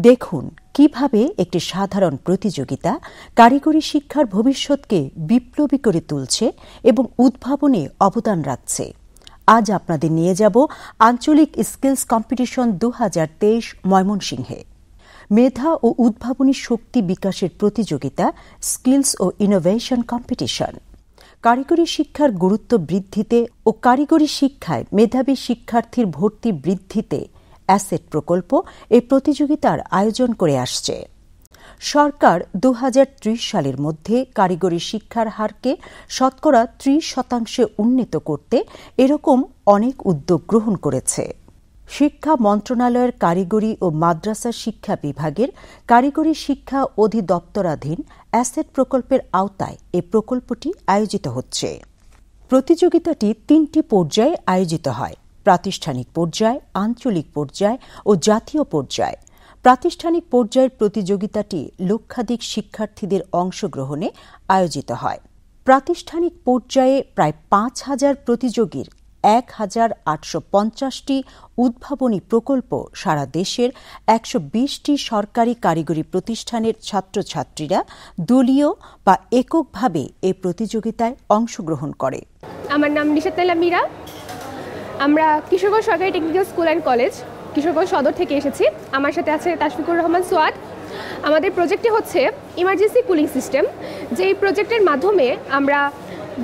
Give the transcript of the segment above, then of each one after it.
দেখুন কিভাবে একটি সাধারণ প্রতিযোগিতা কারিগরি শিক্ষার ভবিষ্যৎকে বিপ্লবী করে তুলছে এবং উদ্ভাবনে অবদান রাখছে। আজ আপনাদের নিয়ে যাব আঞ্চলিক স্কিলস কম্পিটিশন 2023 ময়মনসিংহে। মেধা ও উদ্ভাবনী শক্তি বিকাশের প্রতিযোগিতা স্কিলস ও ইনোভেশন কম্পিটিশন। কারিগরি শিক্ষার গুরুত্ব বৃদ্ধিতে ও কারিগরি শিক্ষায় মেধাবী শিক্ষার্থীর ভর্তি বৃদ্ধিতে অ্যাসেট প্রকল্প এই প্রতিযোগিতার আয়োজন করে আসছে। সরকার 2030 সালের মধ্যে কারিগরি শিক্ষার হারকে শতকরা 30% উন্নীত করতে এরকম অনেক উদ্যোগ গ্রহণ করেছে। শিক্ষা মন্ত্রণালয়ের কারিগরি ও মাদ্রাসা শিক্ষা বিভাগের কারিগরি শিক্ষা অধিদপ্তরাধীন অ্যাসেট প্রকল্পের আওতায় এ প্রকল্পটি আয়োজিত হচ্ছে। প্রতিযোগিতাটি 3টি পর্যায়ে আয়োজিত হয়: প্রাতিষ্ঠানিক পর্যায়, আঞ্চলিক পর্যায় ও জাতীয় পর্যায়। প্রাতিষ্ঠানিক পর্যায়ের প্রতিযোগিতাটি লক্ষাধিক শিক্ষার্থীদের অংশগ্রহণে আয়োজিত হয়। প্রাতিষ্ঠানিক পর্যায়ে প্রায় 5,000 প্রতিযোগীর 1,850টি উদ্ভাবনী প্রকল্প সারা দেশের 120টি সরকারি কারিগরি প্রতিষ্ঠানের ছাত্রছাত্রীরা দলীয় বা এককভাবে এই প্রতিযোগিতায় অংশগ্রহণ করে। আমার নাম নিশাতাইলা মীরা। আমরা কিশোরগঞ্জ সরকারি technical school and college Kishoreganj সদর থেকে এসেছি। আমার সাথে আছে তাশফিকুর রহমান সোয়াদ। আমাদের প্রজেক্টটি হচ্ছে ইমার্জেন্সি কুলিং সিস্টেম, যেই প্রজেক্টের মাধ্যমে আমরা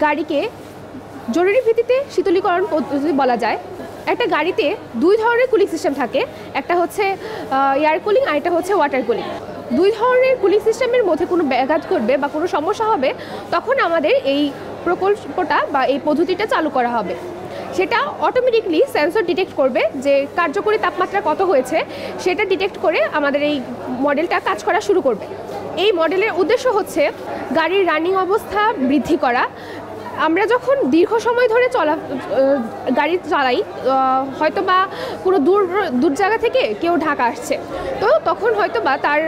গাড়িকে জরুরি ভিত্তিতে শীতলীকরণ পদ্ধতি বলা যায়। একটা গাড়িতে 2 ধরনের কুলিং সিস্টেম থাকে, একটা হচ্ছে এয়ার কুলিং আর একটা হচ্ছে ওয়াটার কুলিং। 2 ধরনের কুলিং সিস্টেমের মধ্যে কোনো ব্যাঘাত ঘটবে বা কোনো সমস্যা হবে, তখন আমাদের এই প্রকল্পটা বা এই পদ্ধতিটা চালু করা হবে। সেটা অটোমেটিকলি সেন্সর ডিটেক্ট করবে যে কার্যকরী তাপমাত্রা কত হয়েছে, সেটা ডিটেক্ট করে আমাদের এই মডেলটা কাজ করা শুরু করবে। এই মডেলের উদ্দেশ্য হচ্ছে গাড়ির রানিং অবস্থা বৃদ্ধি করা। আমরা যখন দীর্ঘ সময় ধরে গাড়ি চালাই, হয়তো বা কোনো দূর জায়গা থেকে কেউ ঢাকা আসছে, তো তখন হয়তো বা তার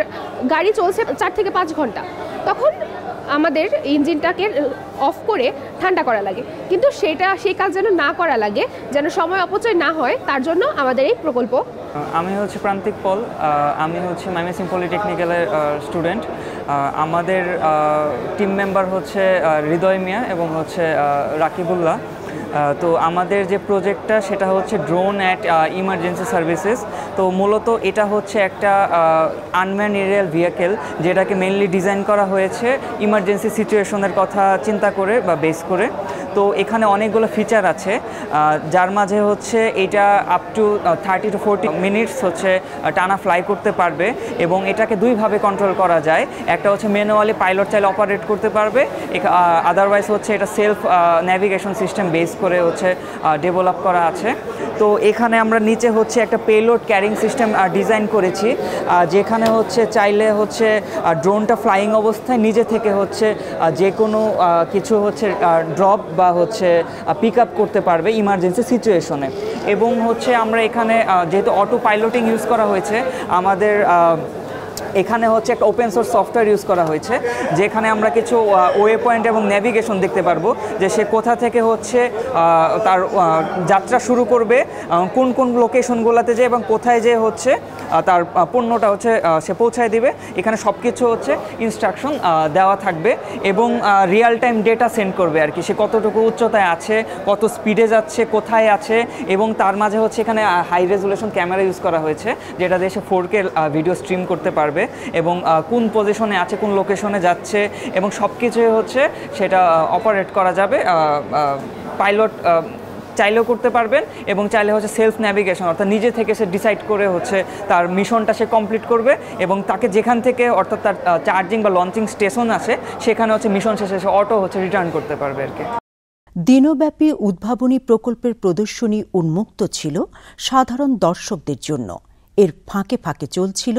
গাড়ি চলছে 4 থেকে 5 ঘন্টা, তখন আমাদের ইঞ্জিনটাকে অফ করে ঠান্ডা করা লাগে। কিন্তু সেই কাজ যেন না করা লাগে, যেন সময় অপচয় না হয়, তার জন্য আমাদের এই প্রকল্প। আমি হচ্ছে প্রান্তিক পল। আমি হচ্ছে ময়মনসিংহ পলিটেকনিক্যালের স্টুডেন্ট। আমাদের টিম মেম্বার হচ্ছে হৃদয় মিয়া এবং হচ্ছে রাকিবুল্লাহ। তো আমাদের যে প্রজেক্টটা সেটা হচ্ছে ড্রোন অ্যাট ইমার্জেন্সি সার্ভিসেস। তো মূলত এটা হচ্ছে একটা আনম্যান এরিয়াল ভেহিকেল, যেটাকে মেইনলি ডিজাইন করা হয়েছে ইমার্জেন্সি সিচুয়েশনের কথা চিন্তা করে বা বেস করে। তো এখানে অনেকগুলো ফিচার আছে, যার মাঝে হচ্ছে এটা আপ টু 30 to 40 মিনিটস হচ্ছে টানা ফ্লাই করতে পারবে এবং এটাকে 2 ভাবে কন্ট্রোল করা যায়। একটা হচ্ছে ম্যানুয়ালি পাইলট চাইলে অপারেট করতে পারবে, আদারওয়াইজ হচ্ছে এটা সেলফ ন্যাভিগেশন সিস্টেম বেস করে হচ্ছে ডেভেলপ করা আছে। তো এখানে আমরা নিচে হচ্ছে একটা পেলোড ক্যারিং সিস্টেম ডিজাইন করেছি, যেখানে হচ্ছে চাইলে হচ্ছে ড্রোনটা ফ্লাইং অবস্থায় নিজে থেকে হচ্ছে যে কোনো কিছু হচ্ছে ড্রপ বা হচ্ছে পিক আপ করতে পারবে ইমার্জেন্সি সিচুয়েশনে। এবং হচ্ছে আমরা এখানে যেহেতু অটো পাইলটিং ইউজ করা হয়েছে, আমাদের এখানে হচ্ছে একটা ওপেন সোর্স সফটওয়্যার ইউজ করা হয়েছে, যেখানে আমরা কিছু ওয়ে পয়েন্ট এবং নেভিগেশন দেখতে পারবো, যে সে কোথা থেকে হচ্ছে তার যাত্রা শুরু করবে, কোন কোন লোকেশনগুলোতে যে এবং কোথায় যে হচ্ছে তার পণ্যটা হচ্ছে সে পৌঁছায় দিবে। এখানে সব কিছু হচ্ছে ইনস্ট্রাকশন দেওয়া থাকবে এবং রিয়েল টাইম ডেটা সেন্ড করবে আর কি, সে কতটুকু উচ্চতায় আছে, কত স্পিডে যাচ্ছে, কোথায় আছে। এবং তার মাঝে হচ্ছে এখানে হাই রেজুলেশন ক্যামেরা ইউজ করা হয়েছে, যেটা দিয়ে সে 4K ভিডিও স্ট্রিম করতে পারবে এবং কোন পজিশনে আছে, কোন লোকেশনে যাচ্ছে এবং সব কিছুই হচ্ছে সেটা অপারেট করা যাবে। পাইলট চাইলেও করতে পারবেন এবং চাইলে হচ্ছে সেলফ ন্যাভিগেশন, অর্থাৎ নিজে থেকে সে ডিসাইড করে হচ্ছে তার মিশনটা সে কমপ্লিট করবে এবং তাকে যেখান থেকে অর্থাৎ তার চার্জিং বা লঞ্চিং স্টেশন আছে সেখানে হচ্ছে মিশন শেষে সে অটো হচ্ছে রিটার্ন করতে পারবে আর কি। দিনব্যাপী উদ্ভাবনী প্রকল্পের প্রদর্শনী উন্মুক্ত ছিল সাধারণ দর্শকদের জন্য। এর ফাঁকে ফাঁকে চলছিল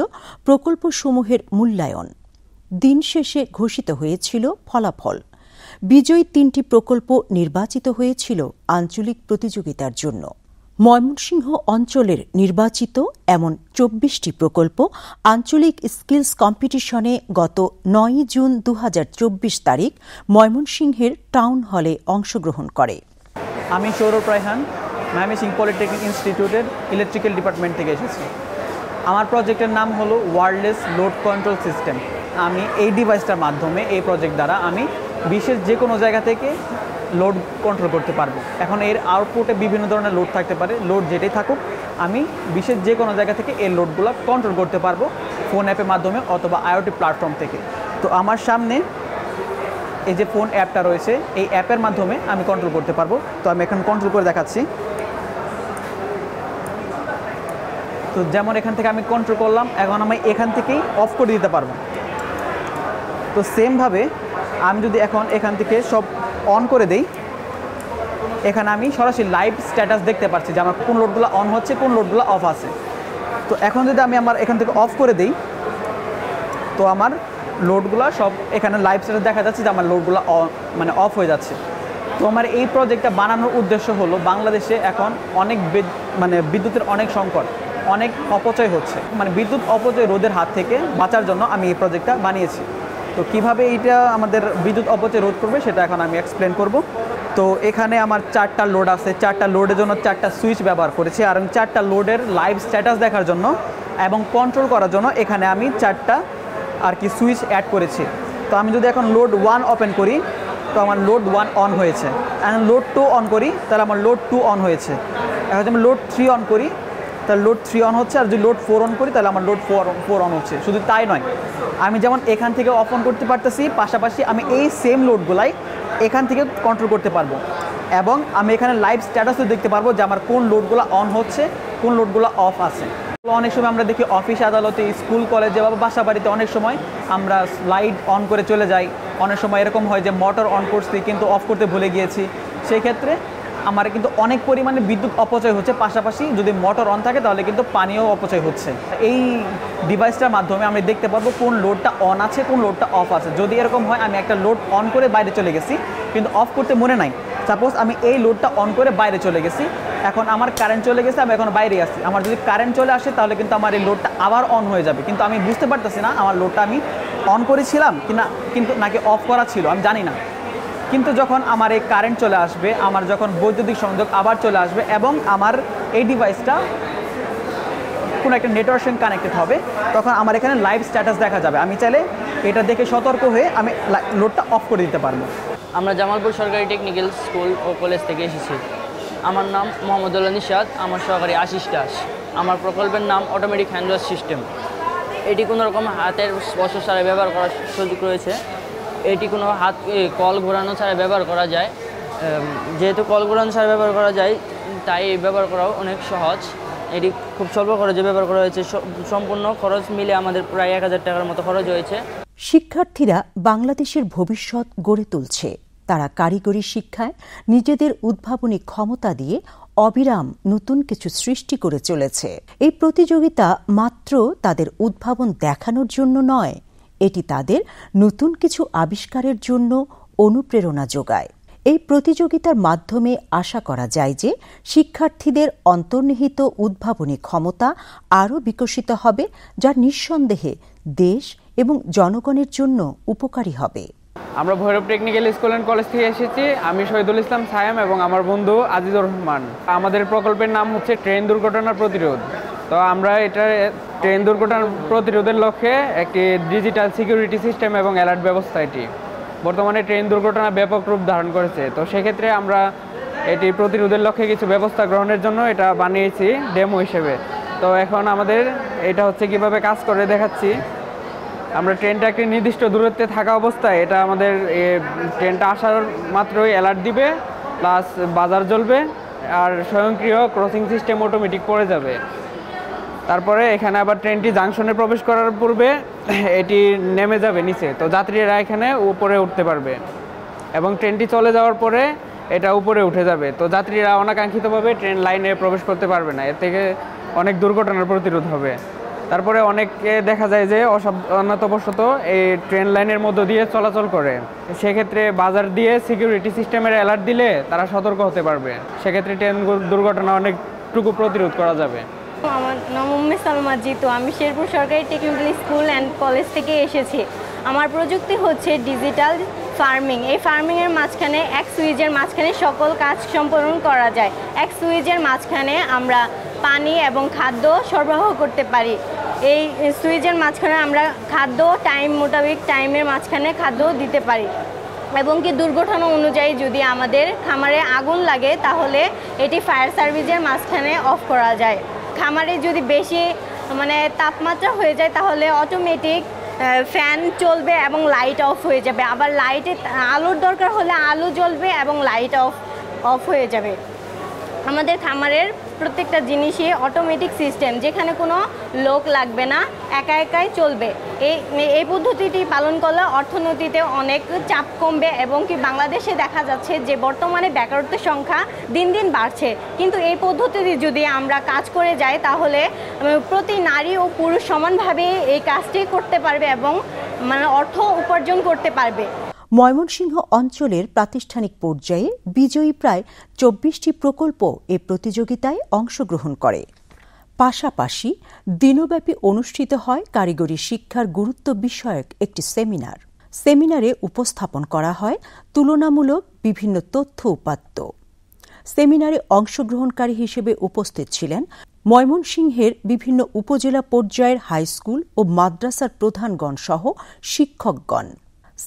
প্রকল্পসমূহের মূল্যায়ন। দিন শেষে ঘোষিত হয়েছিল ফলাফল। বিজয়ী 3টি প্রকল্প নির্বাচিত হয়েছিল আঞ্চলিক প্রতিযোগিতার জন্য। ময়মনসিংহ অঞ্চলের নির্বাচিত এমন 24টি প্রকল্প আঞ্চলিক স্কিলস কম্পিটিশনে গত 9 জুন 2024 তারিখ ময়মনসিংহের টাউন হলে অংশগ্রহণ করে। আমি সৌরভ রায়হান, ময়মনসিংহ পলিটেকনিক ইনস্টিটিউটের ইলেকট্রিক্যাল ডিপার্টমেন্ট থেকে এসেছি। আমার প্রজেক্টের নাম হলো ওয়্যারলেস লোড কন্ট্রোল সিস্টেম। আমি এই ডিভাইসটার মাধ্যমে এই প্রজেক্ট দ্বারা আমি বিশ্বের যে কোনো জায়গা থেকে লোড কন্ট্রোল করতে পারবো। এখন এর আউটপুটে বিভিন্ন ধরনের লোড থাকতে পারে, লোড যেটাই থাকুক আমি বিশ্বের যে কোনো জায়গা থেকে এই লোডগুলো কন্ট্রোল করতে পারবো ফোন অ্যাপের মাধ্যমে অথবা আইওটি প্ল্যাটফর্ম থেকে। তো আমার সামনে এই যে ফোন অ্যাপটা রয়েছে, এই অ্যাপের মাধ্যমে আমি কন্ট্রোল করতে পারবো। তো আমি এখন কন্ট্রোল করে দেখাচ্ছি। তো যেমন এখান থেকে আমি কন্ট্রোল করলাম, এখন আমি এখান থেকেই অফ করে দিতে পারবো। তো সেমভাবে আমি যদি এখন এখান থেকে সব অন করে দেই, এখানে আমি সরাসরি লাইভ স্ট্যাটাস দেখতে পাচ্ছি যে আমার কোন লোডগুলো অন হচ্ছে, কোন লোডগুলো অফ আছে। তো এখন যদি আমি আমার এখান থেকে অফ করে দিই, তো আমার লোডগুলো সব এখানে লাইভ স্ট্যাটাস দেখা যাচ্ছে যে আমার লোডগুলো মানে অফ হয়ে যাচ্ছে। তো আমার এই প্রজেক্টটা বানানোর উদ্দেশ্য হলো বাংলাদেশে এখন অনেক বিদ্যুতের অনেক সংকট, অনেক অপচয় হচ্ছে, মানে বিদ্যুৎ অপচয় রোধের হাত থেকে বাঁচার জন্য আমি এই প্রজেক্টটা বানিয়েছি। তো কিভাবে এইটা আমাদের বিদ্যুৎ অপচয় রোধ করবে সেটা এখন আমি এক্সপ্লেন করব। তো এখানে আমার 4টা লোড আছে, 4টা লোডের জন্য 4টা সুইচ ব্যবহার করেছি, আর 4টা লোডের লাইভ স্ট্যাটাস দেখার জন্য এবং কন্ট্রোল করার জন্য এখানে আমি 4টা আর কি সুইচ অ্যাড করেছি। তো আমি যদি এখন লোড 1 ওপেন করি তো আমার লোড 1 অন হয়েছে, এখন লোড 2 অন করি তাহলে আমার লোড 2 অন হয়েছে। এখন যদি আমি লোড 3 অন করি তাহলে লোড 3 অন হচ্ছে, আর যদি লোড 4 অন করি তাহলে আমার লোড 4 অন হচ্ছে। শুধু তাই নয়, আমি যেমন এখান থেকে অফ অন করতে পারতেছি, পাশাপাশি আমি এই সেম লোডগুলাই এখান থেকে কন্ট্রোল করতে পারবো এবং আমি এখানে লাইভ স্ট্যাটাসও দেখতে পারবো যে আমার কোন লোডগুলো অন হচ্ছে, কোন লোডগুলো অফ আছে। অনেক সময় আমরা দেখি অফিস আদালতে, স্কুল কলেজে বা বাসা বাড়িতে অনেক সময় আমরা লাইট অন করে চলে যাই। অনেক সময় এরকম হয় যে মোটর অন করছি কিন্তু অফ করতে ভুলে গিয়েছি, সেই ক্ষেত্রে আমার কিন্তু অনেক পরিমাণে বিদ্যুৎ অপচয় হচ্ছে। পাশাপাশি যদি মোটর অন থাকে তাহলে কিন্তু পানিও অপচয় হচ্ছে। এই ডিভাইসটার মাধ্যমে আমি দেখতে পারবো কোন লোডটা অন আছে, কোন লোডটা অফ আছে। যদি এরকম হয় আমি একটা লোড অন করে বাইরে চলে গেছি কিন্তু অফ করতে মনে নাই, সাপোজ আমি এই লোডটা অন করে বাইরে চলে গেছি, এখন আমার কারেন্ট চলে গেছে, আমি এখন বাইরে আসছি, আমার যদি কারেন্ট চলে আসে তাহলে কিন্তু আমার এই লোডটা আবার অন হয়ে যাবে, কিন্তু আমি বুঝতে পারতেছি না আমার লোডটা আমি অন করেছিলাম কিনা, কিন্তু নাকি অফ করা ছিল আমি জানি না। কিন্তু যখন আমার এই কারেন্ট চলে আসবে, আমার যখন বৈদ্যুতিক সংযোগ আবার চলে আসবে এবং আমার এই ডিভাইসটা কোনো একটা নেটওয়ার্কের সঙ্গে কানেক্টেড হবে, তখন আমার এখানে লাইভ স্ট্যাটাস দেখা যাবে। আমি চাইলে এটা দেখে সতর্ক হয়ে আমি লোডটা অফ করে দিতে পারবো। আমরা জামালপুর সরকারি টেকনিক্যাল স্কুল ও কলেজ থেকে এসেছি। আমার নাম মোহাম্মদুল্লাহ নিশাদ, আমার সহকারী আশিস দাস। আমার প্রকল্পের নাম অটোমেটিক হ্যান্ড ওয়াশ সিস্টেম। এটি কোনো রকম হাতের স্পর্শ ছাড়া ব্যবহার করার সুযোগ রয়েছে। এটি কোনো কল ঘোরানো ছাড়া ব্যবহার করা যায়। যেহেতু কল ঘোরানো ছাড়া ব্যবহার করা যায় তাই ব্যবহার করাও অনেক সহজ। এটি খুব স্বল্প খরচে ব্যবহার করা হয়েছে। সম্পূর্ণ খরচ মিলে আমাদের প্রায় 1000 টাকার মতো খরচ হয়েছে। শিক্ষার্থীরা বাংলাদেশের ভবিষ্যৎ গড়ে তুলছে। তারা কারিগরি শিক্ষায় নিজেদের উদ্ভাবনী ক্ষমতা দিয়ে অবিরাম নতুন কিছু সৃষ্টি করে চলেছে। এই প্রতিযোগিতা মাত্র তাদের উদ্ভাবন দেখানোর জন্য নয়, এটি তাদের নতুন কিছু আবিষ্কারের জন্য অনুপ্রেরণা যোগায়। এই প্রতিযোগিতার মাধ্যমে আশা করা যায় যে শিক্ষার্থীদের অন্তর্নিহিত উদ্ভাবনী ক্ষমতা আরও বিকশিত হবে, যা নিঃসন্দেহে দেশ এবং জনগণের জন্য উপকারী হবে। আমরা Bhairab technical school and college থেকে এসেছি। আমি শহীদুল ইসলাম সায়াম এবং আমার বন্ধু আজিজুর রহমান। আমাদের প্রকল্পের নাম হচ্ছে ট্রেন দুর্ঘটনা প্রতিরোধ। তো আমরা এটা ট্রেন দুর্ঘটনা প্রতিরোধের লক্ষ্যে একটি ডিজিটাল সিকিউরিটি সিস্টেম এবং অ্যালার্ট ব্যবস্থা। এটি বর্তমানে ট্রেন দুর্ঘটনা ব্যাপক রূপ ধারণ করেছে। তো সেক্ষেত্রে আমরা এটি প্রতিরোধের লক্ষ্যে কিছু ব্যবস্থা গ্রহণের জন্য এটা বানিয়েছি ডেমো হিসেবে। তো এখন আমাদের এটা হচ্ছে কিভাবে কাজ করে দেখাচ্ছি। আমরা ট্রেনটা একটি নির্দিষ্ট দূরত্বে থাকা অবস্থায় এটা আমাদের ট্রেনটা আসার মাত্রই অ্যালার্ট দিবে, প্লাস বাজার জ্বলবে, আর স্বয়ংক্রিয় ক্রসিং সিস্টেম অটোমেটিক পড়ে যাবে। তারপরে এখানে আবার ট্রেনটি জাংশনে প্রবেশ করার পূর্বে এটি নেমে যাবে নিচে। তো যাত্রীরা এখানে উপরে উঠতে পারবে এবং ট্রেনটি চলে যাওয়ার পরে এটা উপরে উঠে যাবে। তো যাত্রীরা অনাকাঙ্ক্ষিতভাবে ট্রেন লাইনে প্রবেশ করতে পারবে না। এর থেকে অনেক দুর্ঘটনার প্রতিরোধ হবে। তারপরে অনেককে দেখা যায় যে অসাবধানতাবশত এই ট্রেন লাইনের মধ্য দিয়ে চলাচল করে। সেক্ষেত্রে বাজার দিয়ে সিকিউরিটি সিস্টেমের অ্যালার্ট দিলে তারা সতর্ক হতে পারবে। সেক্ষেত্রে ট্রেন দুর্ঘটনা অনেকটুকু প্রতিরোধ করা যাবে। আমার নাম উম্মে সালমা জিতু। আমি শেরপুর সরকারি টেকনিক্যাল স্কুল অ্যান্ড কলেজ থেকে এসেছি। আমার প্রযুক্তি হচ্ছে ডিজিটাল ফার্মিং। এই ফার্মিংয়ের মাঝখানে এক সুইচের মাঝখানে সকল কাজ সম্পাদন করা যায়। এক সুইচের মাঝখানে আমরা পানি এবং খাদ্য সরবরাহ করতে পারি। এই সুইচের মাঝখানে আমরা খাদ্য টাইম মোতাবেক টাইমের মাঝখানে খাদ্য দিতে পারি এবং কি দুর্ঘটনা অনুযায়ী যদি আমাদের খামারে আগুন লাগে তাহলে এটি ফায়ার সার্ভিসের মাঝখানে অফ করা যায়। খামারে যদি বেশি তাপমাত্রা হয়ে যায় তাহলে অটোমেটিক ফ্যান চলবে এবং লাইট অফ হয়ে যাবে, আবার লাইটে আলোর দরকার হলে আলো জ্বলবে এবং লাইট অফ হয়ে যাবে। আমাদের খামারের প্রত্যেকটা জিনিসই অটোমেটিক সিস্টেম, যেখানে কোনো লোক লাগবে না, একা একাই চলবে। এই পদ্ধতিটি পালন করলে অর্থনীতিতে অনেক চাপ কমবে এবং কি বাংলাদেশে দেখা যাচ্ছে যে বর্তমানে বেকারত্বের সংখ্যা দিন দিন বাড়ছে, কিন্তু এই পদ্ধতিতে যদি আমরা কাজ করে যাই তাহলে প্রতি নারী ও পুরুষ সমানভাবে এই কাজটি করতে পারবে এবং অর্থ উপার্জন করতে পারবে। ময়মনসিংহ অঞ্চলের প্রাতিষ্ঠানিক পর্যায়ে বিজয়ী প্রায় ২৪টি প্রকল্প এ প্রতিযোগিতায় অংশগ্রহণ করে। পাশাপাশি দিনব্যাপী অনুষ্ঠিত হয় কারিগরি শিক্ষার গুরুত্ব বিষয়ক একটি সেমিনার। সেমিনারে উপস্থাপন করা হয় তুলনামূলক বিভিন্ন তথ্য উপাত্ত। সেমিনারে অংশগ্রহণকারী হিসেবে উপস্থিত ছিলেন ময়মনসিংহের বিভিন্ন উপজেলা পর্যায়ের হাইস্কুল ও মাদ্রাসার প্রধানগণ সহ শিক্ষকগণ।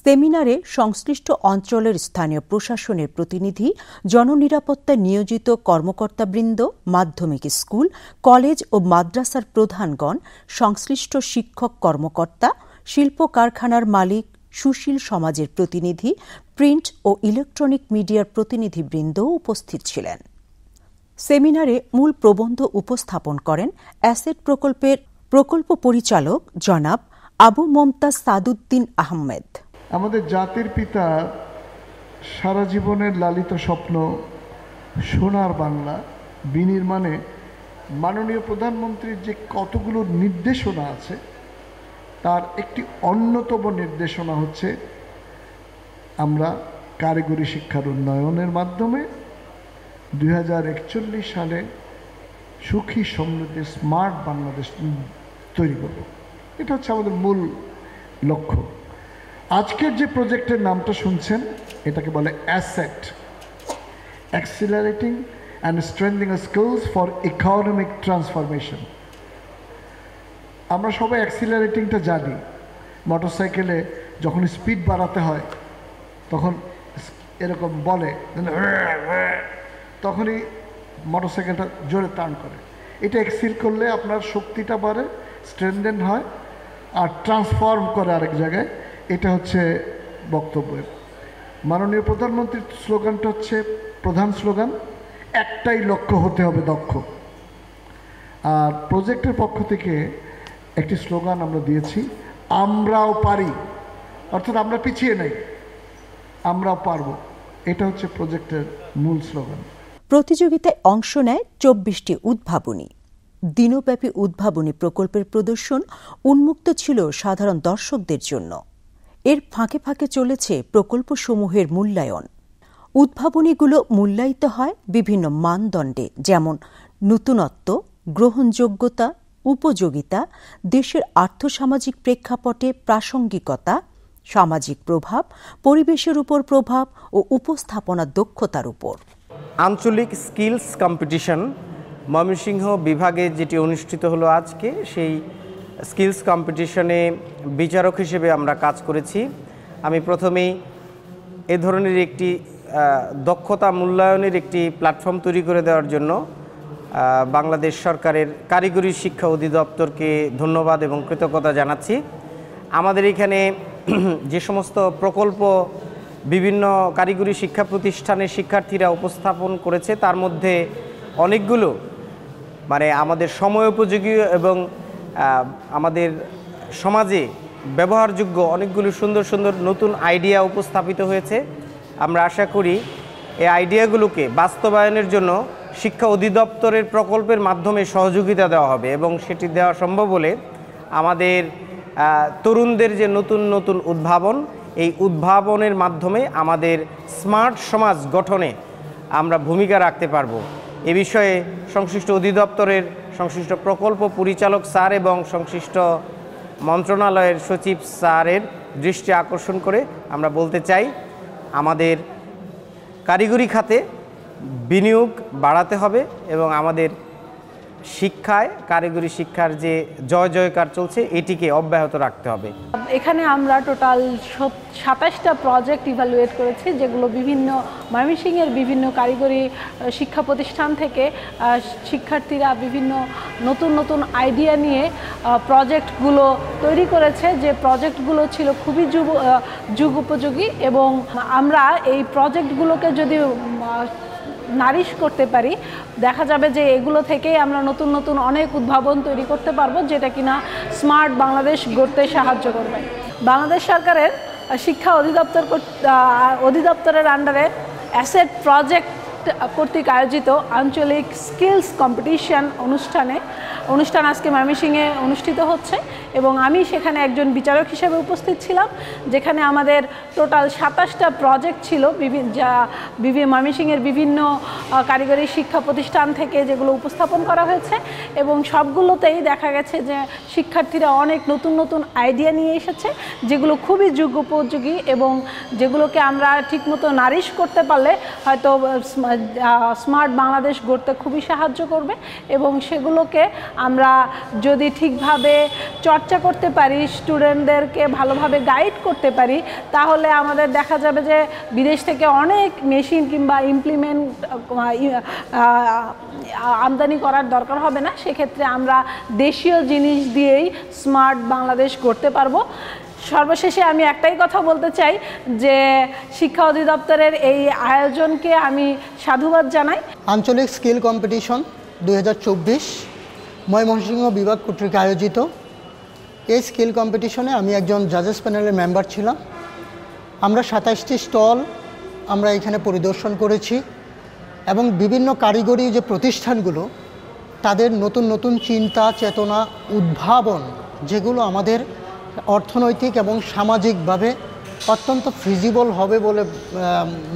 সেমিনারে সংশ্লিষ্ট অঞ্চলের স্থানীয় প্রশাসনের প্রতিনিধি, জননিরাপত্তায় নিয়োজিত কর্মকর্তাবৃন্দ, মাধ্যমিক স্কুল, কলেজ ও মাদ্রাসার প্রধানগণ, সংশ্লিষ্ট শিক্ষক কর্মকর্তা, শিল্প কারখানার মালিক, সুশীল সমাজের প্রতিনিধি, প্রিন্ট ও ইলেকট্রনিক মিডিয়ার প্রতিনিধিবৃন্দ উপস্থিত ছিলেন। সেমিনারে মূল প্রবন্ধ উপস্থাপন করেন অ্যাসেট প্রকল্পের প্রকল্প পরিচালক জনাব আবু মমতাজ সাদুদ্দিন আহমেদ। আমাদের জাতির পিতা সারা জীবনের লালিত স্বপ্ন সোনার বাংলা বিনির্মাণে মাননীয় প্রধানমন্ত্রীর যে কতগুলো নির্দেশনা আছে তার একটি অন্যতম নির্দেশনা হচ্ছে আমরা কারিগরি শিক্ষার উন্নয়নের মাধ্যমে 2041 সালে সুখী সমৃদ্ধ স্মার্ট বাংলাদেশ তৈরি করব। এটা হচ্ছে আমাদের মূল লক্ষ্য। আজকের যে প্রজেক্টের নামটা শুনছেন এটাকে বলে asset, accelerating and strengthening skills for economic transformation. আমরা সবাই অ্যাক্সিলারেটিংটা জানি, মোটরসাইকেলে যখন স্পিড বাড়াতে হয় তখন এরকম বলে, তখনই মোটরসাইকেলটা জোরে টার্ন করে। এটা এক্সিল করলে আপনার শক্তিটা বাড়ে, স্ট্রেংথেন হয় আর ট্রান্সফর্ম করে আরেক জায়গায়। এটা হচ্ছে বক্তব্যের। মাননীয় প্রধানমন্ত্রীর স্লোগানটা হচ্ছে প্রধান স্লোগান, একটাই লক্ষ্য হতে হবে দক্ষ। আর প্রজেক্টের পক্ষ থেকে একটি স্লোগান আমরা দিয়েছি, আমরাও পারি, অর্থাৎ আমরা পিছিয়ে নেই, আমরাও পারব। এটা হচ্ছে প্রজেক্টের মূল স্লোগান। প্রতিযোগিতায় অংশ নেয় 24টি উদ্ভাবনী। দিনব্যাপী উদ্ভাবনী প্রকল্পের প্রদর্শন উন্মুক্ত ছিল সাধারণ দর্শকদের জন্য। এর ফাঁকে ফাঁকে চলেছে প্রকল্পসমূহের মূল্যায়ন। উদ্ভাবনীগুলো মূল্যায়িত হয় বিভিন্ন মানদণ্ডে, যেমন নতুনত্ব, গ্রহণযোগ্যতা, উপযোগিতা, দেশের আর্থসামাজিক প্রেক্ষাপটে প্রাসঙ্গিকতা, সামাজিক প্রভাব, পরিবেশের উপর প্রভাব ও উপস্থাপনা দক্ষতার উপর। আঞ্চলিক স্কিলস কম্পিটিশন ময়মনসিংহ বিভাগে যেটি অনুষ্ঠিত হলো আজকে, সেই স্কিলস কম্পিটিশনে বিচারক হিসেবে আমরা কাজ করেছি। আমি প্রথমেই এ ধরনের একটি দক্ষতা মূল্যায়নের একটি প্ল্যাটফর্ম তৈরি করে দেওয়ার জন্য বাংলাদেশ সরকারের কারিগরি শিক্ষা অধিদপ্তরকে ধন্যবাদ এবং কৃতজ্ঞতা জানাচ্ছি। আমাদের এখানে যে সমস্ত প্রকল্প বিভিন্ন কারিগরি শিক্ষা প্রতিষ্ঠানের শিক্ষার্থীরা উপস্থাপন করেছে তার মধ্যে অনেকগুলো আমাদের সময়োপযোগী এবং আমাদের সমাজে ব্যবহারযোগ্য অনেকগুলো সুন্দর সুন্দর নতুন আইডিয়া উপস্থাপিত হয়েছে। আমরা আশা করি এই আইডিয়াগুলোকে বাস্তবায়নের জন্য শিক্ষা অধিদপ্তরের প্রকল্পের মাধ্যমে সহযোগিতা দেওয়া হবে এবং সেটি দেওয়া সম্ভব হলে আমাদের তরুণদের যে নতুন নতুন উদ্ভাবন, এই উদ্ভাবনের মাধ্যমে আমাদের স্মার্ট সমাজ গঠনে আমরা ভূমিকা রাখতে পারব। এ বিষয়ে সংশ্লিষ্ট অধিদপ্তরের সংশ্লিষ্ট প্রকল্প পরিচালক স্যার এবং সংশ্লিষ্ট মন্ত্রণালয়ের সচিব স্যারের দৃষ্টি আকর্ষণ করে আমরা বলতে চাই, আমাদের কারিগরি খাতে বিনিয়োগ বাড়াতে হবে এবং আমাদের শিক্ষায় কারিগরি শিক্ষার যে জয় জয়কার চলছে এটিকে অব্যাহত রাখতে হবে। এখানে আমরা টোটাল 27টা প্রজেক্ট ইভ্যালুয়েট করেছি, যেগুলো বিভিন্ন ময়মনসিংহের বিভিন্ন কারিগরি শিক্ষা প্রতিষ্ঠান থেকে শিক্ষার্থীরা বিভিন্ন নতুন নতুন আইডিয়া নিয়ে প্রজেক্টগুলো তৈরি করেছে, যে প্রজেক্টগুলো ছিল খুবই যুগ উপযোগী। এবং আমরা এই প্রজেক্টগুলোকে যদি নারিশ করতে পারি, দেখা যাবে যে এগুলো থেকেই আমরা নতুন নতুন অনেক উদ্ভাবন তৈরি করতে পারবো, যেটা কিনা স্মার্ট বাংলাদেশ গড়তে সাহায্য করবে। বাংলাদেশ সরকারের শিক্ষা অধিদপ্তরের আন্ডারে অ্যাসেট প্রজেক্ট কর্তৃক আয়োজিত আঞ্চলিক স্কিলস কম্পিটিশন অনুষ্ঠান আজকে ময়মনসিংহে অনুষ্ঠিত হচ্ছে, এবং আমি সেখানে একজন বিচারক হিসেবে উপস্থিত ছিলাম, যেখানে আমাদের টোটাল 27টা প্রজেক্ট ছিল ময়মনসিংহের বিভিন্ন কারিগরি শিক্ষা প্রতিষ্ঠান থেকে, যেগুলো উপস্থাপন করা হয়েছে। এবং সবগুলোতেই দেখা গেছে যে শিক্ষার্থীরা অনেক নতুন নতুন আইডিয়া নিয়ে এসেছে, যেগুলো খুবই যুগ উপযোগী এবং যেগুলোকে আমরা ঠিকমতো নারিশ করতে পারলে হয়তো স্মার্ট বাংলাদেশ গড়তে খুবই সাহায্য করবে। এবং সেগুলোকে আমরা যদি ঠিকভাবে চর্চা করতে পারি, স্টুডেন্টদেরকে ভালোভাবে গাইড করতে পারি, তাহলে আমাদের দেখা যাবে যে বিদেশ থেকে অনেক মেশিন কিংবা ইমপ্লিমেন্ট আমদানি করার দরকার হবে না। সেক্ষেত্রে আমরা দেশীয় জিনিস দিয়েই স্মার্ট বাংলাদেশ গড়তে পারবো। সর্বশেষে আমি একটাই কথা বলতে চাই যে শিক্ষা অধিদপ্তরের এই আয়োজনকে আমি সাধুবাদ জানাই। আঞ্চলিক স্কিল কম্পিটিশন 2024 ময়মনসিংহ বিভাগ কর্তৃক আয়োজিত এই স্কিল কম্পিটিশনে আমি একজন জাজেস প্যানেলের মেম্বার ছিলাম। আমরা 27টি স্টল আমরা এখানে পরিদর্শন করেছি এবং বিভিন্ন কারিগরি যে প্রতিষ্ঠানগুলো তাদের নতুন নতুন চিন্তা চেতনা উদ্ভাবন, যেগুলো আমাদের অর্থনৈতিক এবং সামাজিকভাবে অত্যন্ত ফিজিবল হবে বলে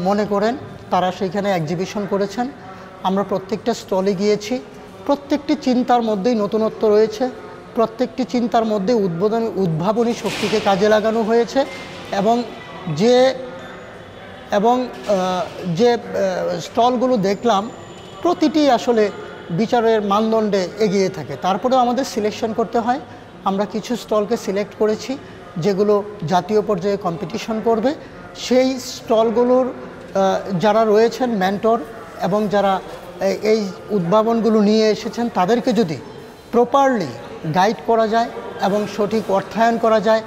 মনে করেন, তারা সেইখানে এক্সিবিশন করেছেন। আমরা প্রত্যেকটা স্টলে গিয়েছি, প্রত্যেকটি চিন্তার মধ্যেই নতুনত্ব রয়েছে, প্রত্যেকটি চিন্তার মধ্যে উদ্ভাবনী শক্তিকে কাজে লাগানো হয়েছে এবং যে স্টলগুলো দেখলাম প্রতিটি আসলে বিচারের মানদণ্ডে এগিয়ে থাকে। তারপরেও আমাদের সিলেকশন করতে হয়। আমরা কিছু স্টলকে সিলেক্ট করেছি যেগুলো জাতীয় পর্যায়ে কম্পিটিশন করবে। সেই স্টলগুলোর যারা রয়েছেন মেন্টর এবং যারা এই উদ্ভাবনগুলো নিয়ে এসেছেন, তাদেরকে যদি প্রপারলি গাইড করা যায় এবং সঠিক অর্থায়ন করা যায়,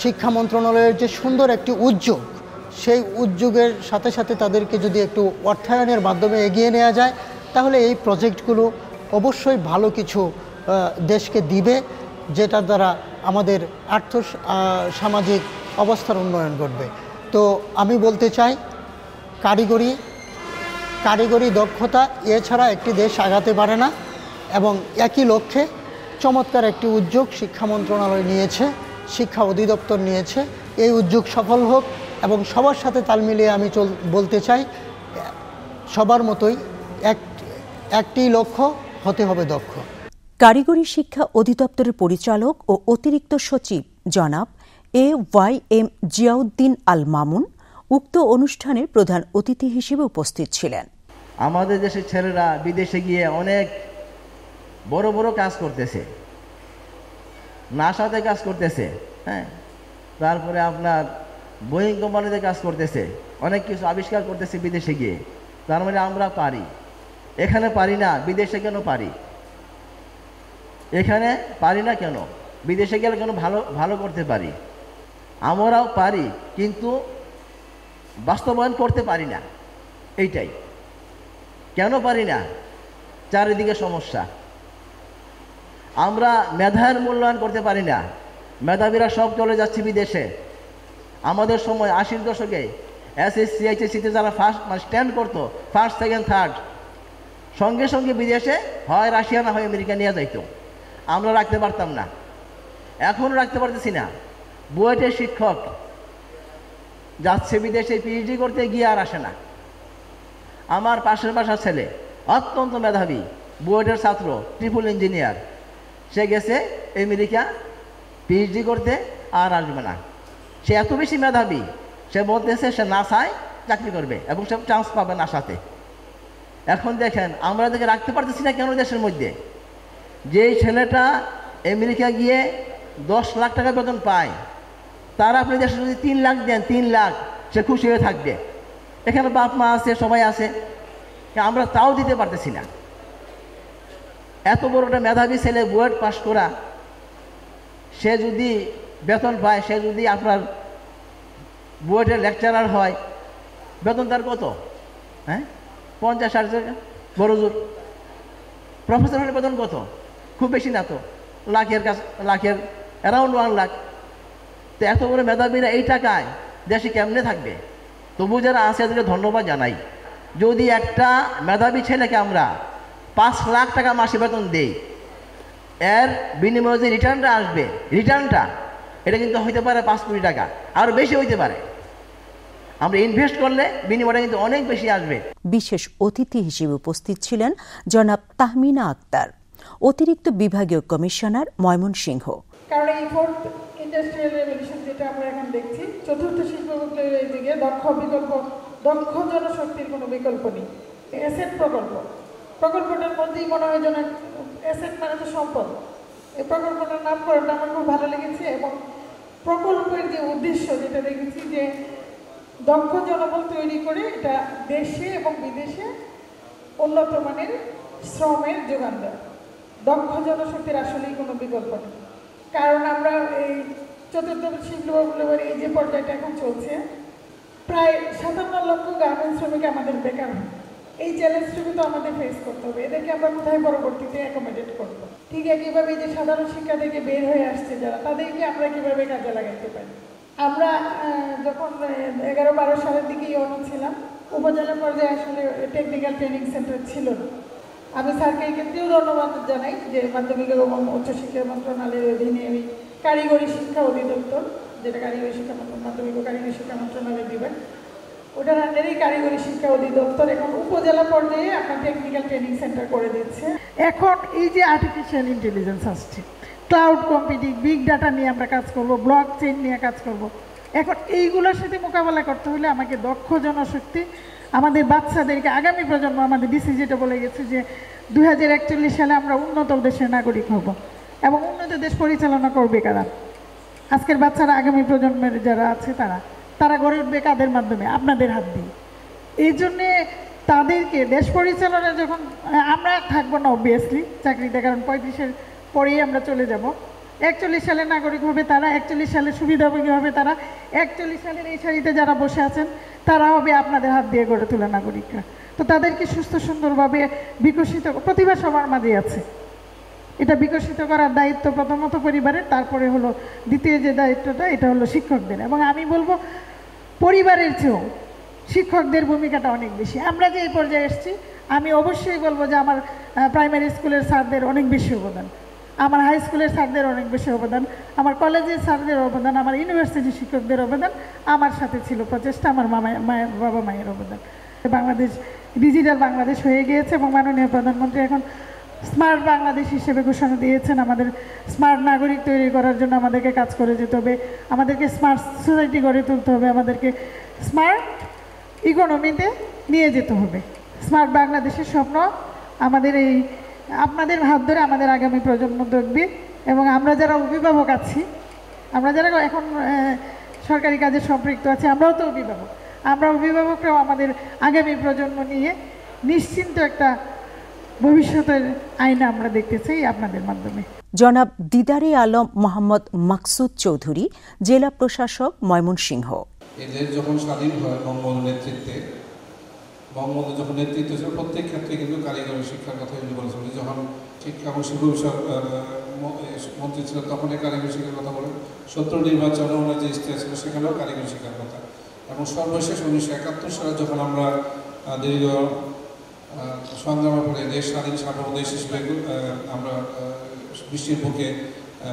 শিক্ষা মন্ত্রণালয়ের যে সুন্দর একটি উদ্যোগ, সেই উদ্যোগের সাথে সাথে তাদেরকে যদি একটু অর্থায়নের মাধ্যমে এগিয়ে নেওয়া যায়, তাহলে এই প্রজেক্টগুলো অবশ্যই ভালো কিছু দেশকে দিবে, যেটার দ্বারা আমাদের সামাজিক অবস্থার উন্নয়ন ঘটবে। তো আমি বলতে চাই কারিগরি দক্ষতা এছাড়া একটি দেশ আগাতে পারে না, এবং একই লক্ষ্যে চমৎকার একটি উদ্যোগ শিক্ষা মন্ত্রণালয় নিয়েছে, শিক্ষা অধিদপ্তর নিয়েছে। এই উদ্যোগ সফল হোক এবং সবার সাথে তাল মিলিয়ে আমি বলতে চাই সবার মতোই একটি লক্ষ্য হতে হবে দক্ষ। কারিগরি শিক্ষা অধিদপ্তরের পরিচালক ও অতিরিক্ত সচিব জনাব AYM জিয়াউদ্দিন আল মামুন উক্ত অনুষ্ঠানের প্রধান অতিথি হিসেবে উপস্থিত ছিলেন। আমাদের দেশের ছেলেরা বিদেশে গিয়ে অনেক বড় বড় কাজ করতেছে, নাসাতে কাজ করতেছে, হ্যাঁ, তারপরে আপনার বোয়িং কোম্পানিতে কাজ করতেছে, অনেক কিছু আবিষ্কার করতেছে বিদেশে গিয়ে। তার মানে আমরা পারি, এখানে পারি না, বিদেশে কেন পারি? এখানে পারি না কেন? বিদেশে গেলে কেন ভালো করতে পারি? আমরাও পারি, কিন্তু বাস্তবায়ন করতে পারি না। এইটাই কেন পারি না? চারিদিকে সমস্যা। আমরা মেধার মূল্যায়ন করতে পারি না, মেধাবীরা সব চলে যাচ্ছে বিদেশে। আমাদের সময় 80-র দশকে SSC HSCতে যারা স্ট্যান্ড করতো, ফার্স্ট সেকেন্ড থার্ড, সঙ্গে সঙ্গে বিদেশে হয় রাশিয়া না হয় আমেরিকা নিয়ে যাইতো। আমরা রাখতে পারতাম না, এখনও রাখতে পারতেছি না। বুয়েটের শিক্ষক যাচ্ছে বিদেশে PhD করতে, গিয়ে আর আসে না। আমার পাশের বাসার ছেলে অত্যন্ত মেধাবী, বুয়েটের ছাত্র, ট্রিপল ইঞ্জিনিয়ার, সে গেছে আমেরিকা PhD করতে, আর আসবে না। সে এত বেশি মেধাবী, সে বলতেছে সে নাসায় চাকরি করবে এবং সে চান্স পাবে নাসাতে। এখন দেখেন আমরা দেখে রাখতে পারতেছি না কেন দেশের মধ্যে? যেই ছেলেটা আমেরিকা গিয়ে 10 লাখ টাকা বেতন পায়, তার আপনি দেশে যদি 3 লাখ দেন, 3 লাখ, সে খুশি হয়ে থাকবে। এখানে বাপ মা আছে, সবাই আছে, আমরা তাও দিতে পারতেছি না। এত বড়টা মেধাবী ছেলে বুয়েট পাস করা, সে যদি বেতন পায়, সে যদি আপনার বুয়েটের লেকচারার হয়, বেতন তার কত? হ্যাঁ, 50-60 টাকা বড় জোর। প্রফেসর হলে বেতন কত? খুব বেশি না তো, লাখের অ্যারাউন্ড 1 লাখ। তো এত বড় মেধাবীরা এই টাকায় দেশে কেমনে থাকবে? তবু যারা আছে তাদেরকে ধন্যবাদ জানাই। যদি একটা মেধাবী ছেলেকে আমরা 5 লাখ টাকা মাসে বেতন দেই, এর বিনিময়ে যে রিটার্নটা আসবে, রিটার্নটা এটা কিন্তু হইতে পারে 5 কোটি টাকা, আরও বেশি হইতে পারে। আমরা ইনভেস্ট করলে বিনিময়টা কিন্তু অনেক বেশি আসবে। বিশেষ অতিথি হিসেবে উপস্থিত ছিলেন জনাব তাহমিনা আক্তার, অতিরিক্ত বিভাগীয় কমিশনার, ময়মনসিংহ। কারণ এই ফোর্থ ইন্ডাস্ট্রিয়াল রেভলিউশন যেটা আমরা এখন দেখছি, চতুর্থ শিল্প বিপ্লবের এই দিকে দক্ষ জনশক্তির কোনো বিকল্প নেই। অ্যাসেট প্রকল্পটার মধ্যেই মনে হয় যেন অ্যাসেট মানে তো সম্পদ। এই প্রকল্পটার নামকরণটা আমার খুব ভালো লেগেছে, এবং প্রকল্পের যে উদ্দেশ্য যেটা দেখেছি, যে দক্ষ জনবল তৈরি করে এটা দেশে এবং বিদেশে উন্নত মানের শ্রমের যোগান দেয়। দক্ষ জনশক্তির আসলেই কোনো বিকল্প নেই। কারণ আমরা এই চতুর্থ শিল্প বিপ্লবের এই যে পর্যায়টা এখন চলছে, প্রায় 57 লক্ষ গার্মেন্টস শ্রমিক আমাদের বেকার। এই চ্যালেঞ্জটুকু তো আমাদের ফেস করতে হবে। এদেরকে আমরা কোথায় পরবর্তীতে অ্যাকোমোডেট করবো? ঠিক একইভাবে যে সাধারণ শিক্ষা থেকে বের হয়ে আসছে যারা, তাদেরকে আমরা কীভাবে কাজে লাগাতে পারি? আমরা যখন 11-12 সালের দিকে ইউনো ছিলাম, উপজেলা পর্যায়ে আসলে টেকনিক্যাল ট্রেনিং সেন্টার ছিল না। আমি স্যারকে এই ক্ষেত্রেও ধন্যবাদ জানাই যে মাধ্যমিক এবং উচ্চশিক্ষা মন্ত্রণালয়ের অধীনে এই কারিগরি শিক্ষা অধিদপ্তর, যেটা কারিগরি শিক্ষা মাধ্যমিক ও কারিগরি শিক্ষা মন্ত্রণালয় দিবেন, ওটার আন্ডারেই কারিগরি শিক্ষা অধিদপ্তর এখন উপজেলা পর্যায়ে আপনার টেকনিক্যাল ট্রেনিং সেন্টার করে দিচ্ছে। এখন এই যে আর্টিফিশিয়াল ইন্টেলিজেন্স আসছে, ক্লাউড কম্পিউটিং, বিগ ডাটা নিয়ে আমরা কাজ করব, ব্লক চেইন নিয়ে কাজ করব। এখন এইগুলোর সাথে মোকাবেলা করতে হলে আমাকে দক্ষ জনশক্তি, আমাদের বাচ্চাদেরকে, আগামী প্রজন্ম, আমাদের ডিসি যেটা বলে গেছে যে 2041 সালে আমরা উন্নত দেশের নাগরিক হব, এবং উন্নত দেশ পরিচালনা করবে কারা? আজকের বাচ্চারা, আগামী প্রজন্মের যারা আছে তারা গড়ে উঠবে কাদের মাধ্যমে? আপনাদের হাত দিয়ে। এই জন্যে তাদেরকে দেশ পরিচালনা, যখন আমরা থাকবো না অবভিয়াসলি চাকরিতে, কারণ 35-এর পরেই আমরা চলে যাব। 41 সালে নাগরিক হবে তারা, 41 সালে সুবিধাভোগী হবে তারা, 41 সালের এই সারিতে যারা বসে আছেন তারা হবে আপনাদের হাত দিয়ে গড়ে তোলা নাগরিকরা। তো তাদেরকে সুস্থ সুন্দরভাবে বিকশিত, প্রতিভা সবার মাঝে আছে, এটা বিকশিত করার দায়িত্ব প্রথমত পরিবারের, তারপরে হলো দ্বিতীয় যে দায়িত্বটা, এটা হলো শিক্ষকদের। এবং আমি বলবো পরিবারের চেয়েও শিক্ষকদের ভূমিকাটা অনেক বেশি। আমরা যে এই পর্যায়ে এসেছি, আমি অবশ্যই বলবো যে আমার প্রাইমারি স্কুলের স্যারদের অনেক বেশি অবদান, আমার হাই স্কুলের স্যারদের অনেক বেশি অবদান, আমার কলেজের স্যারদের অবদান, আমার ইউনিভার্সিটি শিক্ষকদের অবদান, আমার সাথে ছিল প্রচেষ্টা আমার বাবা মায়ের অবদান। বাংলাদেশ ডিজিটাল বাংলাদেশ হয়ে গিয়েছে, এবং মাননীয় প্রধানমন্ত্রী এখন স্মার্ট বাংলাদেশ হিসেবে ঘোষণা দিয়েছেন। আমাদের স্মার্ট নাগরিক তৈরি করার জন্য আমাদেরকে কাজ করে যেতে হবে, আমাদেরকে স্মার্ট সোসাইটি গড়ে তুলতে হবে, আমাদেরকে স্মার্ট ইকোনমিতে নিয়ে যেতে হবে। স্মার্ট বাংলাদেশের স্বপ্ন আমাদের এই আপনাদের হাত ধরে আমাদের আগামী প্রজন্ম দেখবে। এবং আমরা যারা অভিভাবক আছি, আমরা যারা এখন সরকারি কাজে সম্পৃক্ত আছি, আমরাও তো অভিভাবক, আমরা অভিভাবকরাও আমাদের আগামী প্রজন্ম নিয়ে নিশ্চিন্ত একটা ভবিষ্যতের আইনা আমরা দেখতে চাই আপনাদের মাধ্যমে। জনাব দিদারে আলম মোহাম্মদ মাকসুদ চৌধুরী, জেলা প্রশাসক, ময়মনসিংহ। এদের যখন স্বাধীন হয় বঙ্গবন্ধুর নেতৃত্বে, বঙ্গবন্ধু যখন নেতৃত্ব ছিল, প্রত্যেক ক্ষেত্রে কিন্তু কারিগরি শিক্ষার কথা উনি বলেছেন। যখন শিক্ষা এবং শিল্প বিষয়ক মন্ত্রী ছিল তখন এই কারিগরি শিক্ষার কথা বলেন। 70 নির্বাচনে ওনার যে ইস্তেহার ছিল সেখানেও কারিগরি শিক্ষার কথা। এবং সর্বশেষ 1971 সালে যখন আমরা দীর্ঘ সংগ্রামের পরে দেশ স্বাধীন সার্বভৌম দেশ হিসেবে আমরা বিশ্বের বুকে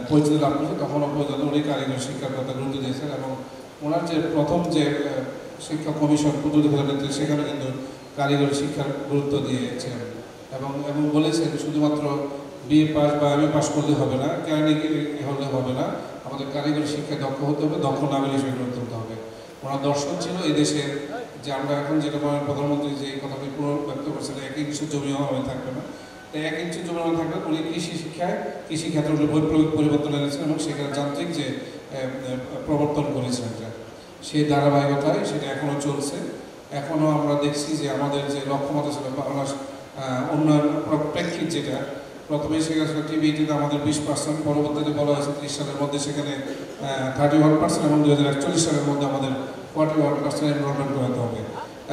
পরিচিতি লাভ করেছি, তখনও পর্যন্ত উনি কারিগরি শিক্ষার কথা গুরুত্ব দিয়েছেন। এবং ওনার যে প্রথম যে শিক্ষা কমিশন পুতুলিখোলার নেতৃত্বে, সেখানে কিন্তু কারিগরি শিক্ষার গুরুত্ব দিয়েছেন এবং বলেছেন শুধুমাত্র বিএ পাস বা এমএ পাস করলে হবে না, কেরানি হলে হবে না, আমাদের কারিগরি শিক্ষায় দক্ষ হতে হবে, দক্ষ নাগরিক হিসেবে গড়ে তুলতে হবে। ওনার দর্শন ছিল এই দেশের যে আমরা এখন যেটা প্রধানমন্ত্রী যে কথাটি পুনর্ব্যক্ত করছেন, একই কিছু জমি হয়ে থাকবে না, তো 1 ইঞ্চি জমির মধ্যে থাকলে উনি কৃষি শিক্ষায় কৃষি ক্ষেত্রে উনি বৈপ্লবিক পরিবর্তন এনেছেন এবং সেখানে যান্ত্রিক যে প্রবর্তন করেছেন সেই ধারাবাহিকতায় সেটা এখনও চলছে। এখনও আমরা দেখছি যে আমাদের যে লক্ষ্যমাত্রা ছিল বাংলাদেশ উন্নয়ন প্রেক্ষিত, যেটা প্রথমে সেখানে টিভিটিতে আমাদের 20%, পরবর্তীতে বলা হয়েছে 30 সালের মধ্যে সেখানে 31% এবং 2041 সালের মধ্যে আমাদের 41% এনরোলমেন্ট করাতে হবে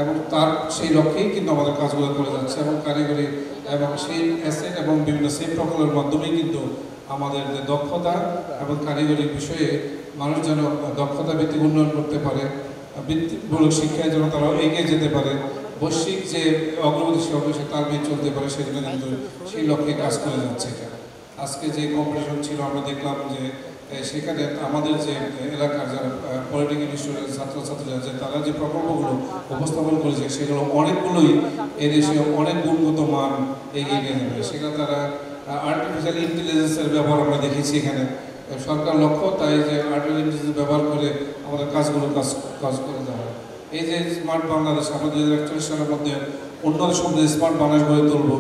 এবং তার সেই লক্ষ্যেই কিন্তু আমাদের কাজগুলো করে যাচ্ছে এবং কারিগরি এবং সেই অ্যাসেট এবং বিভিন্ন সেফ প্রকল্পের মাধ্যমেই কিন্তু আমাদের যে দক্ষতা এবং কারিগরি বিষয়ে মানুষ যেন দক্ষতা ভিত্তিক উন্নয়ন করতে পারে, বৃত্তিমূলক শিক্ষায় যেন তারা এগিয়ে যেতে পারে, বৈশ্বিক যে অগ্রগতি সে তার মেয়ে চলতে পারে, সেজন্য কিন্তু সেই লক্ষ্যে কাজ করে যাচ্ছে। এটা আজকে যে কম্পিটিশন ছিল আমরা দেখলাম যে সেখানে আমাদের যে এলাকার যারা পলিটেকনিক ইনস্টিটিউটের ছাত্রছাত্রীরা যে তারা যে প্রকল্পগুলো উপস্থাপন করেছে সেগুলো অনেকগুলোই এদেশে অনেক গুণগত মান এগিয়ে নিয়ে যাবে। সেখানে তারা আর্টিফিশিয়াল ইন্টেলিজেন্সের ব্যবহার আমরা দেখেছি এখানে সরকার লক্ষ্য, তাই যে আর্টিফিশিয়াল ইন্টেলিজেন্স ব্যবহার করে আমাদের কাজগুলো কাজ করে দেওয়া। এই যে স্মার্ট বাংলাদেশ আমরা 2041 সালের মধ্যে উন্নত সমৃদ্ধ স্মার্ট বাংলাদেশ গড়ে তুলব,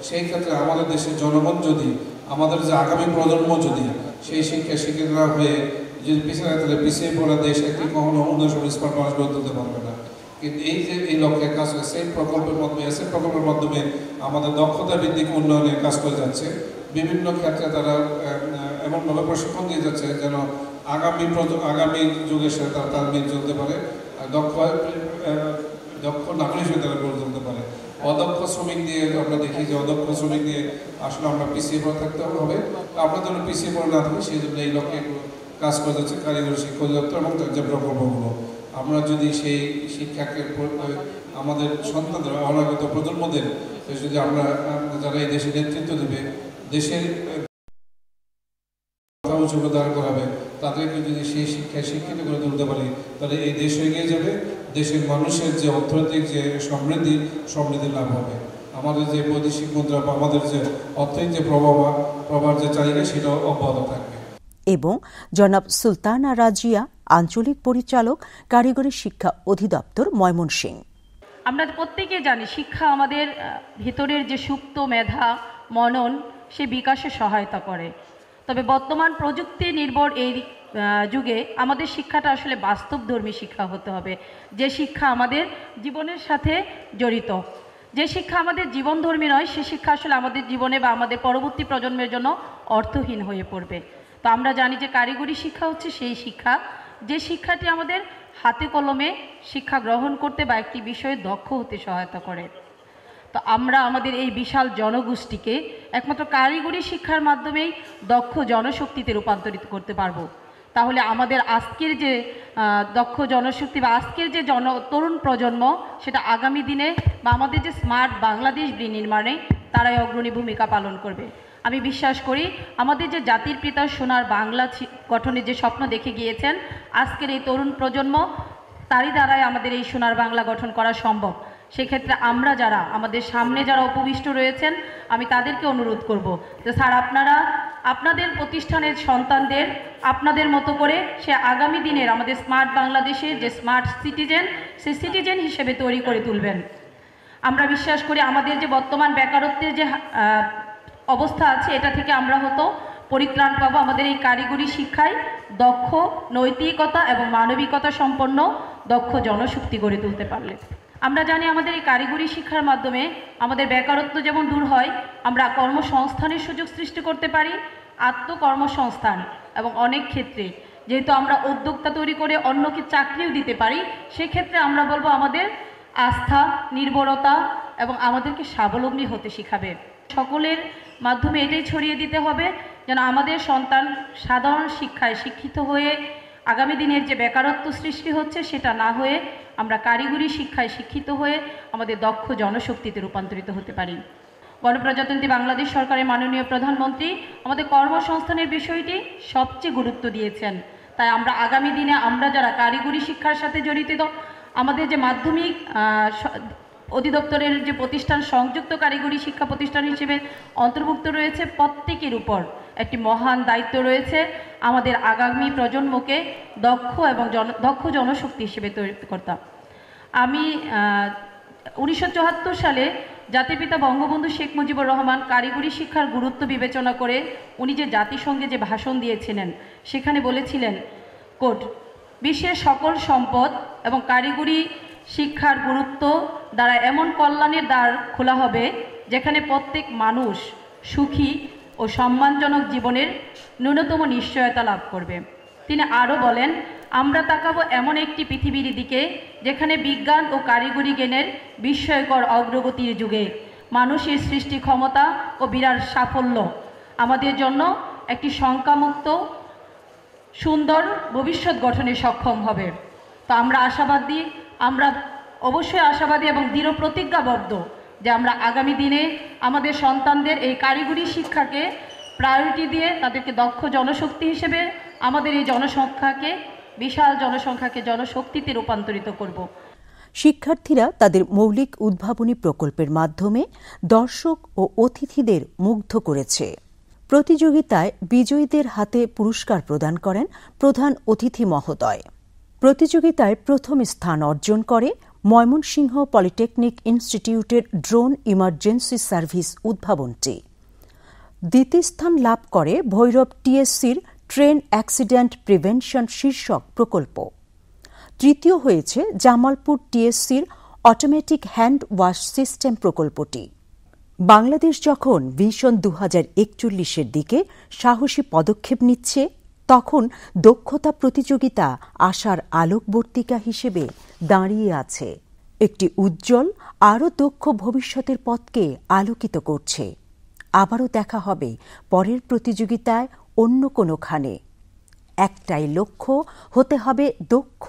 সেই ক্ষেত্রে আমাদের দেশের জনগণ যদি, আমাদের যে আগামী প্রজন্ম যদি সেই শিক্ষা শিক্ষিত না হয়ে যদি পিছিয়ে থাকে তাহলে পিছিয়ে পড়া দেশ একটি কখনো উন্নত সমৃদ্ধ স্মার্ট বাংলাদেশ গড়ে তুলতে পারবে না। কিন্তু এই যে এই লক্ষ্যে কাজ করে সেই প্রকল্পের মাধ্যমে এসএফ প্রকল্পের মাধ্যমে আমাদের দক্ষতা ভিত্তিক উন্নয়নে কাজ করে যাচ্ছে। বিভিন্ন ক্ষেত্রে তারা এমনভাবে প্রশিক্ষণ দিয়ে যাচ্ছে যেন আগামী যুগের সাথে তারা তাল মিল চলতে পারে, দক্ষ নাগরিক হিসেবে তারা গড়ে তুলতে পারে। অদক্ষ শ্রমিক দিয়ে আমরা দেখি যে অদক্ষ শ্রমিক দিয়ে আসলে আমরা পিছিয়ে পড়ে থাকতে হবে। আমরা যেন পিছিয়ে পড়ে না থাকি সেই জন্য এই লক্ষ্যে কাজ করে যাচ্ছে কারিগরি শিক্ষা অধিদপ্তর এবং তার যে প্রকল্পগুলো। আমরা যদি সেই শিক্ষাকে আমাদের সন্তানদের অনাগত প্রজন্মদের যদি আমরা যারা এই দেশে নেতৃত্ব দেবে, দেশের উচ্চতা দাঁড় করাবে, তাদেরকে যদি সেই শিক্ষায় শিক্ষিত করে তুলতে পারি তাহলে এই দেশ এগিয়ে যাবে, দেশের মানুষের যে অর্থনৈতিক যে সমৃদ্ধি লাভ হবে। আমাদের যে বৈদেশিক মুদ্রা বা আমাদের যে অর্থনৈতিক যে প্রভাব যে চাহিদা সেটাও অব্যাহত থাকবে। এবং জনাব সুলতানা রাজিয়া, আঞ্চলিক পরিচালক, কারিগরি শিক্ষা অধিদপ্তর, ময়মনসিংহ। আমরা প্রত্যেকে জানি শিক্ষা আমাদের ভিতরের যে সুপ্ত মেধা মনন সে বিকাশে সহায়তা করে। তবে বর্তমান প্রযুক্তি নির্ভর এই যুগে আমাদের শিক্ষাটা আসলে বাস্তবধর্মী শিক্ষা হতে হবে, যে শিক্ষা আমাদের জীবনের সাথে জড়িত। যে শিক্ষা আমাদের জীবনধর্মী নয় সে শিক্ষা আসলে আমাদের জীবনে বা আমাদের পরবর্তী প্রজন্মের জন্য অর্থহীন হয়ে পড়বে। তো আমরা জানি যে কারিগরি শিক্ষা হচ্ছে সেই শিক্ষা যে শিক্ষাটি আমাদের হাতে কলমে শিক্ষা গ্রহণ করতে বা একটি বিষয়ে দক্ষ হতে সহায়তা করে। তো আমরা আমাদের এই বিশাল জনগোষ্ঠীকে একমাত্র কারিগরি শিক্ষার মাধ্যমেই দক্ষ জনশক্তিতে রূপান্তরিত করতে পারবো। তাহলে আমাদের আজকের যে দক্ষ জনশক্তি বা আজকের যে তরুণ প্রজন্ম সেটা আগামী দিনে বা আমাদের যে স্মার্ট বাংলাদেশ নির্মাণে তারাই অগ্রণী ভূমিকা পালন করবে। আমি বিশ্বাস করি আমাদের যে জাতির পিতা সোনার বাংলা গঠনের যে স্বপ্ন দেখে গিয়েছেন আজকের এই তরুণ প্রজন্ম, তারই দ্বারাই আমাদের এই সোনার বাংলা গঠন করা সম্ভব। সেক্ষেত্রে আমরা যারা আমাদের সামনে যারা উপবিষ্ট রয়েছেন আমি তাদেরকে অনুরোধ করব যে স্যার আপনারা আপনাদের প্রতিষ্ঠানের সন্তানদের আপনাদের মতো করে সে আগামী দিনের আমাদের স্মার্ট বাংলাদেশের যে স্মার্ট সিটিজেন সেই সিটিজেন হিসেবে তৈরি করে তুলবেন। আমরা বিশ্বাস করি আমাদের যে বর্তমান বেকারত্বের যে অবস্থা আছে এটা থেকে আমরা হয়তো পরিত্রাণ পাবো আমাদের এই কারিগরি শিক্ষায় দক্ষ নৈতিকতা এবং মানবিকতা সম্পন্ন দক্ষ জনশক্তি গড়ে তুলতে পারলে। আমরা জানি আমাদের এই কারিগরি শিক্ষার মাধ্যমে আমাদের বেকারত্ব যেমন দূর হয়, আমরা কর্মসংস্থানের সুযোগ সৃষ্টি করতে পারি, আত্মকর্মসংস্থান এবং অনেক ক্ষেত্রে যেহেতু আমরা উদ্যোক্তা তৈরি করে অন্যকে চাকরিও দিতে পারি, সেক্ষেত্রে আমরা বলবো আমাদের আস্থা, নির্ভরতা এবং আমাদেরকে স্বাবলম্বী হতে শিখাবে। সকলের মাধ্যমে এটাই ছড়িয়ে দিতে হবে যেন আমাদের সন্তান সাধারণ শিক্ষায় শিক্ষিত হয়ে আগামী দিনের যে বেকারত্ব সৃষ্টি হচ্ছে সেটা না হয়ে আমরা কারিগরি শিক্ষায় শিক্ষিত হয়ে আমাদের দক্ষ জনশক্তিতে রূপান্তরিত হতে পারি। গণপ্রজাতন্ত্রী বাংলাদেশ সরকারের মাননীয় প্রধানমন্ত্রী আমাদের কর্মসংস্থানের বিষয়টি সবচেয়ে গুরুত্ব দিয়েছেন। তাই আমরা আগামী দিনে আমরা যারা কারিগরি শিক্ষার সাথে জড়িত আমাদের যে মাধ্যমিক অধিদপ্তরের যে প্রতিষ্ঠান সংযুক্ত কারিগরি শিক্ষা প্রতিষ্ঠান হিসেবে অন্তর্ভুক্ত রয়েছে, প্রত্যেকের উপর একটি মহান দায়িত্ব রয়েছে আমাদের আগামী প্রজন্মকে দক্ষ এবং দক্ষ জনশক্তি হিসেবে তৈরি করতাম। আমি 1974 সালে জাতির পিতা বঙ্গবন্ধু শেখ মুজিবুর রহমান কারিগরি শিক্ষার গুরুত্ব বিবেচনা করে উনি যে জাতিসংঘে যে ভাষণ দিয়েছিলেন সেখানে বলেছিলেন কোট, বিশ্বের সকল সম্পদ এবং কারিগরি শিক্ষার গুরুত্ব দ্বারা এমন কল্যাণের দ্বার খোলা হবে যেখানে প্রত্যেক মানুষ সুখী ও সম্মানজনক জীবনের ন্যূনতম নিশ্চয়তা লাভ করবে। তিনি আরও বলেন, আমরা তাকাবো এমন একটি পৃথিবীর দিকে যেখানে বিজ্ঞান ও কারিগরি জ্ঞানের বিস্ময়কর অগ্রগতির যুগে মানুষের সৃষ্টি ক্ষমতা ও বিরাট সাফল্য আমাদের জন্য একটি শঙ্কামুক্ত সুন্দর ভবিষ্যৎ গঠনে সক্ষম হবে। তো আমরা অবশ্যই আশাবাদী এবং দৃঢ় প্রতিজ্ঞাবদ্ধ যে আমরা আগামী দিনে আমাদের সন্তানদের এই কারিগরি শিক্ষাকে প্রায়োরিটি দিয়ে তাদেরকে দক্ষ জনশক্তি হিসেবে আমাদের এই বিশাল জনসংখ্যাকে জনশক্তিতে রূপান্তরিত করব। শিক্ষার্থীরা তাদের মৌলিক উদ্ভাবনী প্রকল্পের মাধ্যমে দর্শক ও অতিথিদের মুগ্ধ করেছে। প্রতিযোগিতায় বিজয়ীদের হাতে পুরস্কার প্রদান করেন প্রধান অতিথি মহোদয়। প্রতিযোগিতায় প্রথম স্থান অর্জন করে ময়মনসিংহ পলিটেকনিক ইনস্টিটিউটের ড্রোন ইমার্জেন্সি সার্ভিস উদ্ভাবনটি। দ্বিতীয় স্থান লাভ করে ভৈরব টিএসসির ট্রেন অ্যাক্সিডেন্ট প্রিভেনশন শীর্ষক প্রকল্প। তৃতীয় হয়েছে জামালপুর টিএসসির অটোমেটিক হ্যান্ড ওয়াশ সিস্টেম প্রকল্পটি। বাংলাদেশ যখন ভিশন 2041-এর দিকে সাহসী পদক্ষেপ নিচ্ছে, তখন দক্ষতা প্রতিযোগিতা আশার আলোকবর্তিকা হিসেবে দাঁড়িয়ে আছে। একটি উজ্জ্বল আরও দক্ষ ভবিষ্যতের পথকে আলোকিত করছে। আবারও দেখা হবে পরের প্রতিযোগিতায় অন্য কোনোখানে। একটাই লক্ষ্য, হতে হবে দক্ষ।